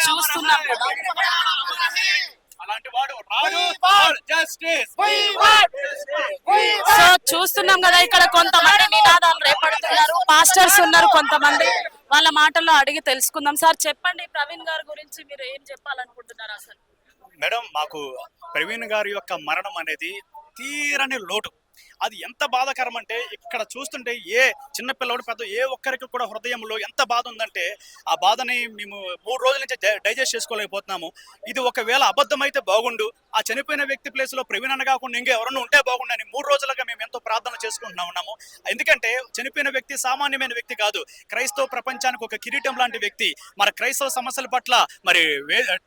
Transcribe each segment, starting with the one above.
చూస్తున్నాం కదా. అలాంటి వాడు సో చూస్తున్నాం కదా, ఇక్కడ కొంతమంది నినాదాలు రేపడుతున్నారు, పాస్టర్స్ ఉన్నారు కొంతమంది. వాళ్ళ మాటల్లో అడిగి తెలుసుకుందాం. సార్ చెప్పండి, ప్రవీణ్ గారి గురించి మీరు ఏం చెప్పాలనుకుంటున్నారు అసలు? మేడం, మాకు ప్రవీణ్ గారి యొక్క మరణం అనేది తీరని లోటు. అది ఎంత బాధాకరం అంటే ఇక్కడ చూస్తుంటే ఏ చిన్న పిల్లవాడు పెద్ద ఏ ఒక్కరికి కూడా హృదయంలో ఎంత బాధ ఉందంటే ఆ బాధని మేము 3 రోజుల నుంచి డైజెస్ట్ చేసుకోలేకపోతున్నాము. ఇది ఒకవేళ అబద్ధమైతే బాగుండు, ఆ చనిపోయిన వ్యక్తి ప్లేస్ లో ప్రవీణ్ అన్న కాకుండా ఇంకెవరన్నా ఉంటే బాగుండని 3 రోజులుగా మేము ఎంతో ప్రార్థన చేసుకుంటున్నా ఉన్నాము. ఎందుకంటే చనిపోయిన వ్యక్తి సామాన్యమైన వ్యక్తి కాదు, క్రైస్తవ ప్రపంచానికి ఒక కిరీటం లాంటి వ్యక్తి. మన క్రైస్తవ సమస్యల పట్ల మరి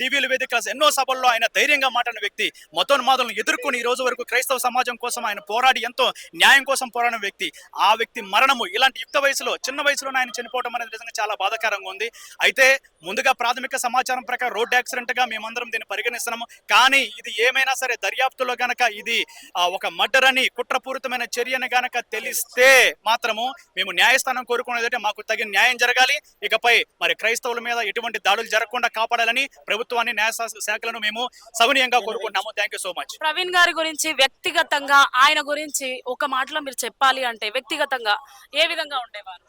టీవీల వేదిక ఎన్నో సభల్లో ఆయన ధైర్యంగా మాట్లాడిన వ్యక్తి. మతోన్మాదులను ఎదుర్కొని ఈ రోజు వరకు క్రైస్తవ సమాజం కోసం ఆయన పోరాడి ఎంతో న్యాయం కోసం పోరాడిన వ్యక్తి. ఆ వ్యక్తి మరణము ఇలాంటి యుక్త వయసులో, చిన్న వయసులోనే ఆయన చనిపోవడం అనేది నిజంగా చాలా బాధాకరంగా ఉంది. అయితే ముందుగా ప్రాథమిక సమాచారం ప్రకారం రోడ్ యాక్సిడెంట్ గా మేమందరం దీన్ని పరిగణిస్తున్నాము. కానీ ఇది ఏమైనా సరే దర్యాప్తులో గనక ఇది ఒక మర్డర్ అని, కుట్రపూరితమైన చర్యని గనక తెలిస్తే మాత్రము మేము న్యాయస్థానం కోరుకునేదంటే మాకు తగిన న్యాయం జరగాలి. ఇకపై మరి క్రైస్తవుల మీద ఎటువంటి దాడులు జరగకుండా కాపాడాలని ప్రభుత్వాన్ని, న్యాయ శాఖలను మేము సవినీయంగా కోరుకుంటున్నాము. Thank you so much. Praveen గారి గురించి వ్యక్తిగతంగా, ఆయన గురించి ఒక మాటలో మీరు చెప్పాలి అంటే వ్యక్తిగతంగా ఏ విధంగా ఉండేవారు?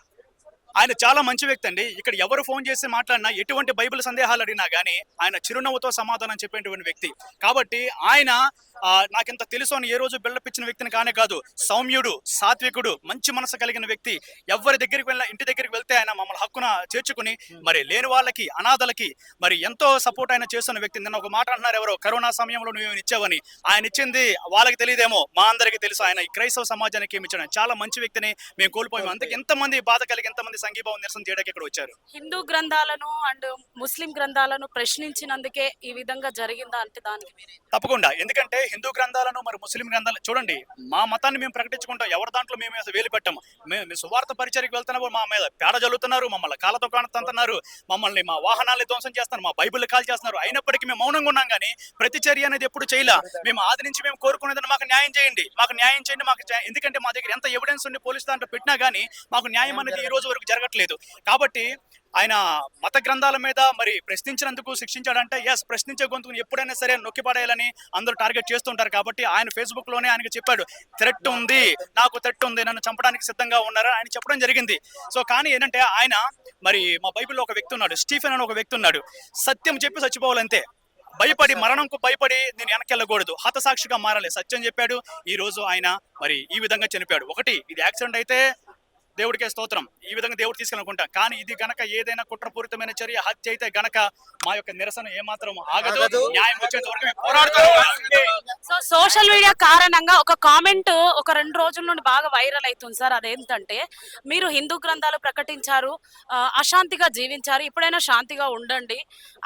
ఆయన చాలా మంచి వ్యక్తి అండి. ఇక్కడ ఎవరు ఫోన్ చేసి మాట్లాడినా, ఎటువంటి బైబిల్ సందేహాలు అడిగినా గానీ ఆయన చిరునవ్వుతో సమాధానం చెప్పేటువంటి వ్యక్తి. కాబట్టి ఆయన నాకింత తెలుసు అని ఏ రోజు బిల్డప్ ఇచ్చిన వ్యక్తిని కానే కాదు. సౌమ్యుడు, సాత్వికుడు, మంచి మనసు కలిగిన వ్యక్తి. ఎవరి దగ్గరికి వెళ్ళినా, ఇంటి దగ్గరికి వెళ్తే ఆయన మమ్మల్ని హక్కున చేర్చుకుని మరి లేని వాళ్ళకి, అనాథలకి మరి ఎంతో సపోర్ట్ ఆయన చేస్తున్న వ్యక్తి. నిన్న ఒక మాట అంటున్నారు ఎవరో, కరోనా సమయంలో నువ్వు ఇచ్చావని. ఆయన ఇచ్చింది వాళ్ళకి తెలియదేమో, మా అందరికీ తెలుసు. ఆయన ఈ క్రైస్తవ సమాజానికి ఏమి ఇచ్చాడు. చాలా మంచి వ్యక్తిని మేము కోల్పోయాము. అందుకే ఎంతమంది బాధ కలిగి, ఎంతమంది సంఘీభావం నిరసన చేయడానికి ఇక్కడ వచ్చారు. హిందూ గ్రంథాలను అండ్ ముస్లిం గ్రంథాలను ప్రశ్నించినందుకే ఈ విధంగా జరిగిందా అంటే దానికి తప్పకుండా. ఎందుకంటే హిందూ గ్రంథాలను మరి ముస్లిం గ్రంథాలను చూడండి, మా మతాన్ని మేము ప్రకటించుకుంటాం. ఎవరి దాంట్లో మేము వేలు పెట్టాము. మేము సువార్త పరిచర్యకు వెళ్తున్నప్పుడు మా మీద పేడ జల్లుతున్నారు, మమ్మల్ని కాళ్ళతో కాణతంటున్నారు, మమ్మల్ని మా వాహనాన్ని ధ్వంసం చేస్తున్నారు, మా బైబిల్ కాల్ చేస్తున్నారు. అయినప్పటికీ మేము మౌనంగా ఉన్నాం. కానీ ప్రతి చర్య అనేది ఎప్పుడు చేయలే. మేము ఆది నుంచి మేము కోరుకునేదని మాకు న్యాయం చేయండి, మాకు న్యాయం చేయండి, మాకు ఎందుకంటే మా దగ్గర ఎంత ఎవిడెన్స్ ఉండి పోలీసు దాంట్లో పెట్టినా కానీ మాకు న్యాయం అనేది ఈ రోజు వరకు జరగట్లేదు. కాబట్టి ఆయన మత గ్రంథాల మీద మరి ప్రశ్నించినందుకు శిక్షించాడంటే ఎస్, ప్రశ్నించే గొంతుకుని ఎప్పుడైనా సరే నొక్కి పడేయాలని అందరూ టార్గెట్ చేస్తుంటారు. కాబట్టి ఆయన ఫేస్బుక్ లోనే ఆయనకి చెప్పాడు, థ్రెట్ ఉంది, నాకు థ్రెట్ ఉంది, నన్ను చంపడానికి సిద్ధంగా ఉన్నారు ఆయన చెప్పడం జరిగింది. సో కానీ ఏంటంటే ఆయన మరి మా బైబిల్లో ఒక వ్యక్తి ఉన్నాడు, స్టీఫెన్ అని ఒక వ్యక్తి ఉన్నాడు. సత్యం చెప్పి చచ్చిపోవాలంతే. భయపడి, మరణంకు భయపడి నేను వెనకెళ్ళకూడదు, హతసాక్షిగా మారాలి. సత్యం చెప్పాడు. ఈ రోజు ఆయన మరి ఈ విధంగా చనిపోయాడు. ఒకటి, ఇది యాక్సిడెంట్ అయితే దేవుడికే స్తోత్రం, ఈ విధంగా దేవుడు తీసుకెళ్ళనుకుంటా. కానీ ఇది గనక ఏదైనా కుట్రపూరితమైన చర్య, హత్య అయితే గనక మా యొక్క నిరసన ఏమాత్రం ఆగదు. న్యాయం వచ్చేంత వరకు మేము పోరాడుతాము. సో సోషల్ మీడియా కారణంగా ఒక కామెంట్ ఒక 2 రోజుల నుండి బాగా వైరల్ అవుతుంది సార్. అదేంటంటే, మీరు హిందూ గ్రంథాలు ప్రకటించారు, అశాంతిగా జీవించారు, ఇప్పుడైనా శాంతిగా ఉండండి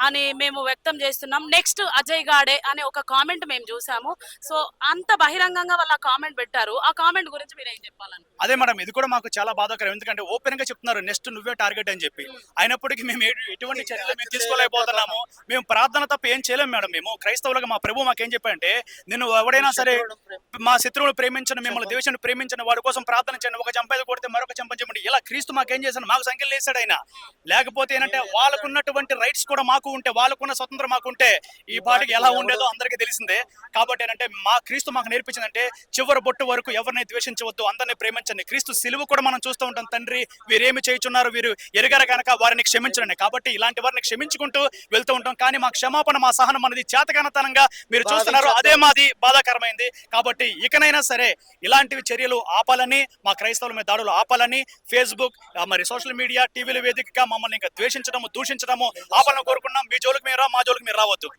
అని మేము వ్యక్తం చేస్తున్నాం. నెక్స్ట్ అజయ్ గాడే అనే ఒక కామెంట్ మేము చూసాము. సో అంత బహిరంగంగా వాళ్ళు ఆ కామెంట్ పెట్టారు. ఆ కామెంట్ గురించి మీరు ఏం చెప్పాలని? అదే మేడం, ఇది కూడా మాకు చాలా బాధాకరం. ఎందుకంటే ఓపెన్ గా చెప్తున్నారు నెక్స్ట్ నువ్వే టార్గెట్ అని చెప్పి. అయినప్పటికీ మేము ఎటువంటి చర్యలు మేము తీసుకోలేకపోతున్నాము. మేము ప్రార్థన తప్ప ఏం చేయలేము మేడం. మేము క్రైస్తవులుగా మా ప్రభు మాకేం చెప్పారంటే, నేను ఎవడైనా సరే మా శత్రువులు ప్రేమించిన, మిమ్మల్ని దేశాన్ని ప్రేమించిన వాడి కోసం ప్రార్థన చేయండి, ఒక చంపేది కొడితే మరొక చంపండి. ఇలా క్రీస్తు మాకేం చేశాను, మాకు సంఖ్యలు వేసాడు ఆయన. లేకపోతే ఏంటంటే వాళ్ళకున్నటువంటి రైట్స్ కూడా మాకు ఉంటే, వాళ్ళకున్న స్వతంత్రం మాకుంటే ఈ పాటికి ఎలా ఉండేదో అందరికీ తెలిసిందే. కాబట్టి ఏంటంటే మా క్రీస్తు మాకు నేర్పించిందంటే, చివరి బొట్టు వరకు ఎవరిని ద్వేషించవద్దు, అందరినీ ప్రేమించండి. క్రీస్తు సిలువ కూడా మనం చూస్తూ ఉంటాం, తండ్రి వీరేమి చేయుచున్నారు, వీరు ఎరగర కనుక వారిని క్షమించండి. కాబట్టి ఇలాంటి వారిని క్షమించుకుంటూ వెళ్తూ ఉంటాం. కానీ మా క్షమాపణ, మా సహనం అనేది చేతకానితనంగా మీరు చూస్తున్నారు. అదే మాది బాధాకరమైంది. కాబట్టి ఇకనైనా సరే ఇలాంటివి చర్యలు ఆపాలని, మా క్రైస్తవుల మీద దాడులు ఆపాలని, ఫేస్బుక్ మరి సోషల్ మీడియా, టీవీల వేదికగా మమ్మల్ని ఇంకా ద్వేషించడము, దూషించడము ఆపాలని కోరుకున్నాం. మీ జోలికి మీరు మా జోలికి మీరు రావద్దు.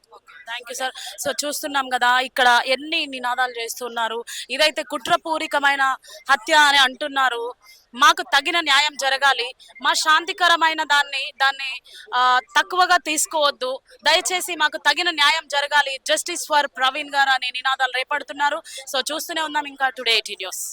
Thank you sir. సో చూస్తున్నాం కదా, ఇక్కడ ఎన్ని నినాదాలు చేస్తున్నారు. ఇదైతే కుట్రపూరికమైన హత్య అని అంటున్నారు. మాకు తగిన న్యాయం జరగాలి, మా శాంతికరమైన దాన్ని తక్కువగా తీసుకోవద్దు, దయచేసి మాకు తగిన న్యాయం జరగాలి, జస్టిస్ ఫర్ ప్రవీణ్ గారు అనే నినాదాలు రేపడుతున్నారు. సో చూస్తూనే ఉన్నాం ఇంకా టుడే 18 న్యూస్.